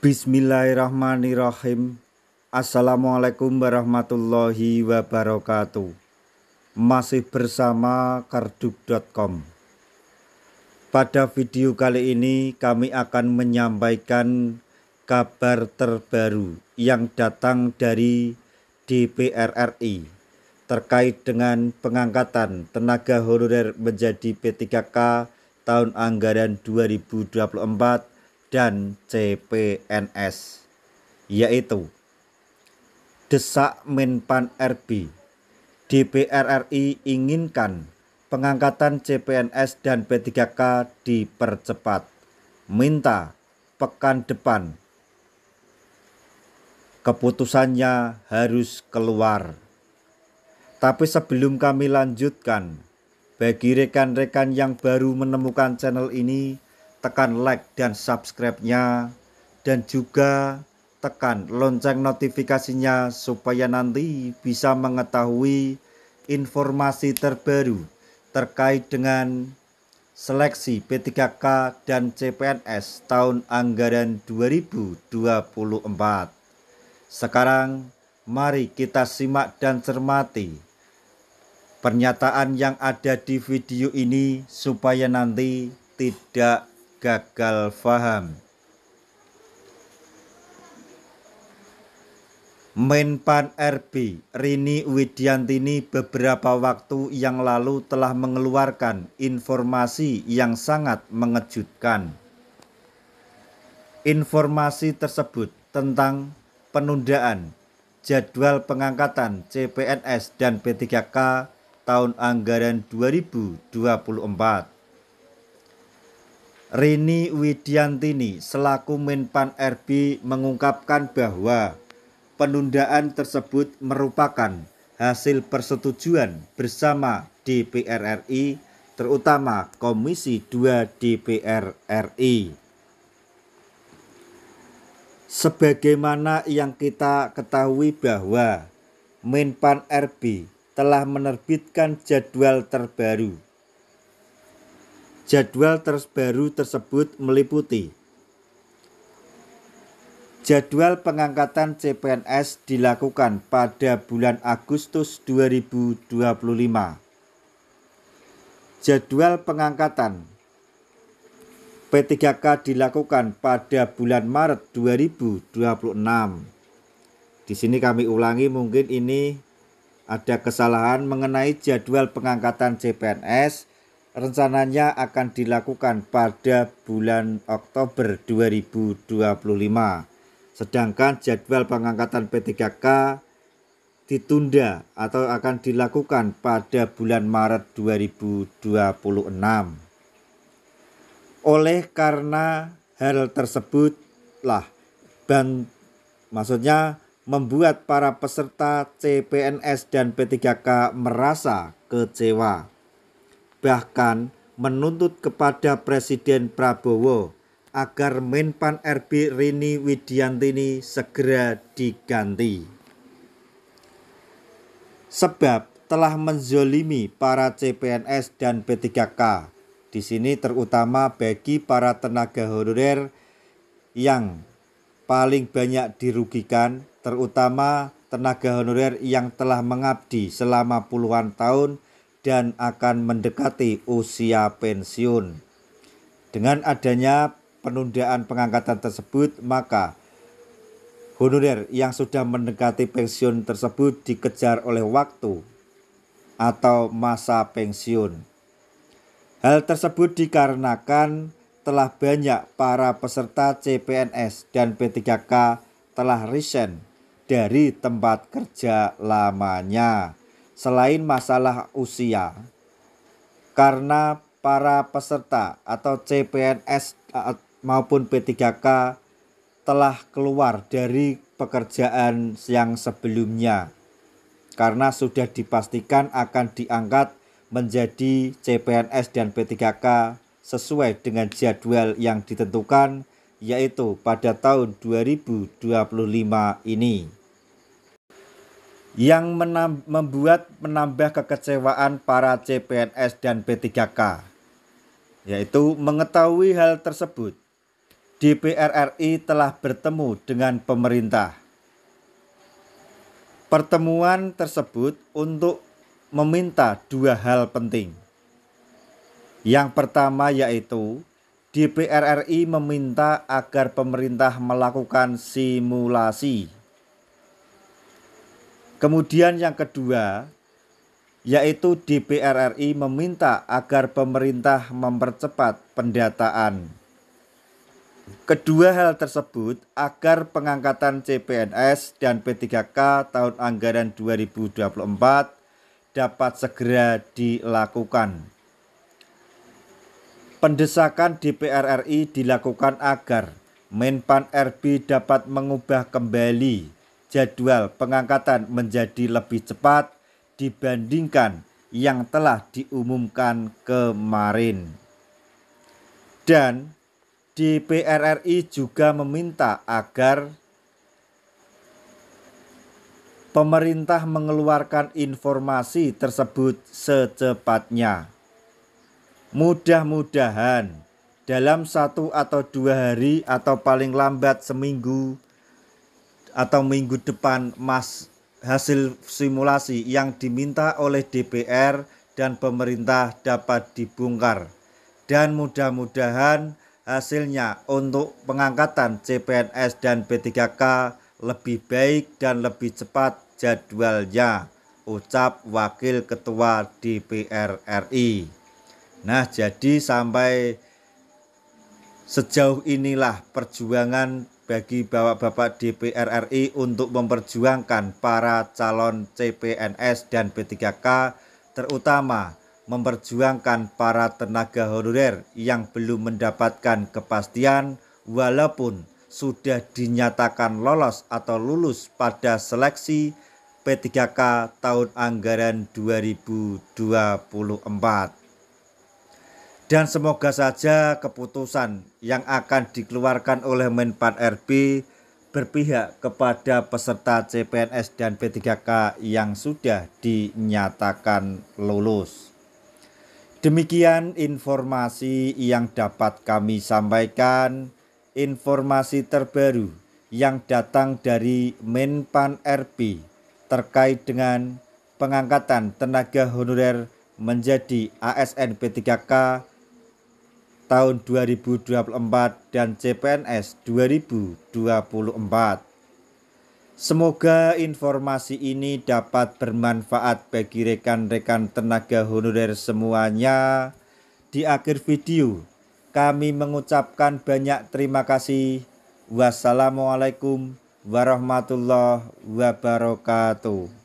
Bismillahirrahmanirrahim. Assalamualaikum warahmatullahi wabarakatuh. Masih bersama karduk.com. Pada video kali ini kami akan menyampaikan kabar terbaru yang datang dari DPR RI terkait dengan pengangkatan tenaga honorer menjadi P3K tahun anggaran 2024 dan CPNS, yaitu desak Menpan RB. DPR RI inginkan pengangkatan CPNS dan P3K dipercepat, minta pekan depan keputusannya harus keluar. Tapi sebelum kami lanjutkan, bagi rekan-rekan yang baru menemukan channel ini, tekan like dan subscribe-nya, dan juga tekan lonceng notifikasinya supaya nanti bisa mengetahui informasi terbaru terkait dengan seleksi P3K dan CPNS tahun anggaran 2024. Sekarang mari kita simak dan cermati pernyataan yang ada di video ini supaya nanti tidak gagal paham. Menpan RB Rini Widiantini beberapa waktu yang lalu telah mengeluarkan informasi yang sangat mengejutkan. Informasi tersebut tentang penundaan jadwal pengangkatan CPNS dan P3K tahun anggaran 2024. Rini Widiantini selaku Menpan RB mengungkapkan bahwa penundaan tersebut merupakan hasil persetujuan bersama DPR RI, terutama Komisi 2 DPR RI. Sebagaimana yang kita ketahui bahwa Menpan RB telah menerbitkan jadwal terbaru. Jadwal terbaru tersebut meliputi jadwal pengangkatan CPNS dilakukan pada bulan Agustus 2025. Jadwal pengangkatan P3K dilakukan pada bulan Maret 2026. Di sini kami ulangi, mungkin ini ada kesalahan mengenai jadwal pengangkatan CPNS. Rencananya akan dilakukan pada bulan Oktober 2025. Sedangkan jadwal pengangkatan P3K ditunda atau akan dilakukan pada bulan Maret 2026. Oleh karena hal tersebutlah maksudnya membuat para peserta CPNS dan P3K merasa kecewa, bahkan menuntut kepada Presiden Prabowo agar Menpan RB Rini Widiantini segera diganti, sebab telah menzolimi para CPNS dan P3K. Di sini terutama bagi para tenaga honorer yang paling banyak dirugikan, terutama tenaga honorer yang telah mengabdi selama puluhan tahun dan akan mendekati usia pensiun. Dengan adanya penundaan pengangkatan tersebut, maka honorer yang sudah mendekati pensiun tersebut dikejar oleh waktu atau masa pensiun. Hal tersebut dikarenakan telah banyak para peserta CPNS dan P3K telah resign dari tempat kerja lamanya. Selain masalah usia, karena para peserta atau CPNS maupun P3K telah keluar dari pekerjaan yang sebelumnya karena sudah dipastikan akan diangkat menjadi CPNS dan P3K sesuai dengan jadwal yang ditentukan, yaitu pada tahun 2025 ini. Yang membuat menambah kekecewaan para CPNS dan P3K, yaitu mengetahui hal tersebut DPR RI telah bertemu dengan pemerintah. Pertemuan tersebut untuk meminta dua hal penting. Yang pertama yaitu DPR RI meminta agar pemerintah melakukan simulasi. Kemudian yang kedua yaitu DPR RI meminta agar pemerintah mempercepat pendataan. Kedua hal tersebut agar pengangkatan CPNS dan P3K tahun anggaran 2024 dapat segera dilakukan. Pendesakan DPR RI dilakukan agar Menpan RB dapat mengubah kembali jadwal pengangkatan menjadi lebih cepat dibandingkan yang telah diumumkan kemarin. Dan DPR RI juga meminta agar pemerintah mengeluarkan informasi tersebut secepatnya. Mudah-mudahan dalam 1 atau 2 hari atau paling lambat seminggu atau minggu depan hasil simulasi yang diminta oleh DPR dan pemerintah dapat dibongkar. Dan mudah-mudahan hasilnya untuk pengangkatan CPNS dan P3K lebih baik dan lebih cepat jadwalnya, ucap Wakil Ketua DPR RI. Nah, jadi sampai sejauh inilah perjuangan bagi bapak-bapak DPR RI untuk memperjuangkan para calon CPNS dan P3K, terutama memperjuangkan para tenaga honorer yang belum mendapatkan kepastian walaupun sudah dinyatakan lolos atau lulus pada seleksi P3K tahun anggaran 2024. Dan semoga saja keputusan yang akan dikeluarkan oleh Menpan RB berpihak kepada peserta CPNS dan P3K yang sudah dinyatakan lulus. Demikian informasi yang dapat kami sampaikan, informasi terbaru yang datang dari Menpan RB terkait dengan pengangkatan tenaga honorer menjadi ASN P3K tahun 2024 dan CPNS 2024. Semoga informasi ini dapat bermanfaat bagi rekan-rekan tenaga honorer semuanya. Di akhir video, kami mengucapkan banyak terima kasih. Wassalamualaikum warahmatullahi wabarakatuh.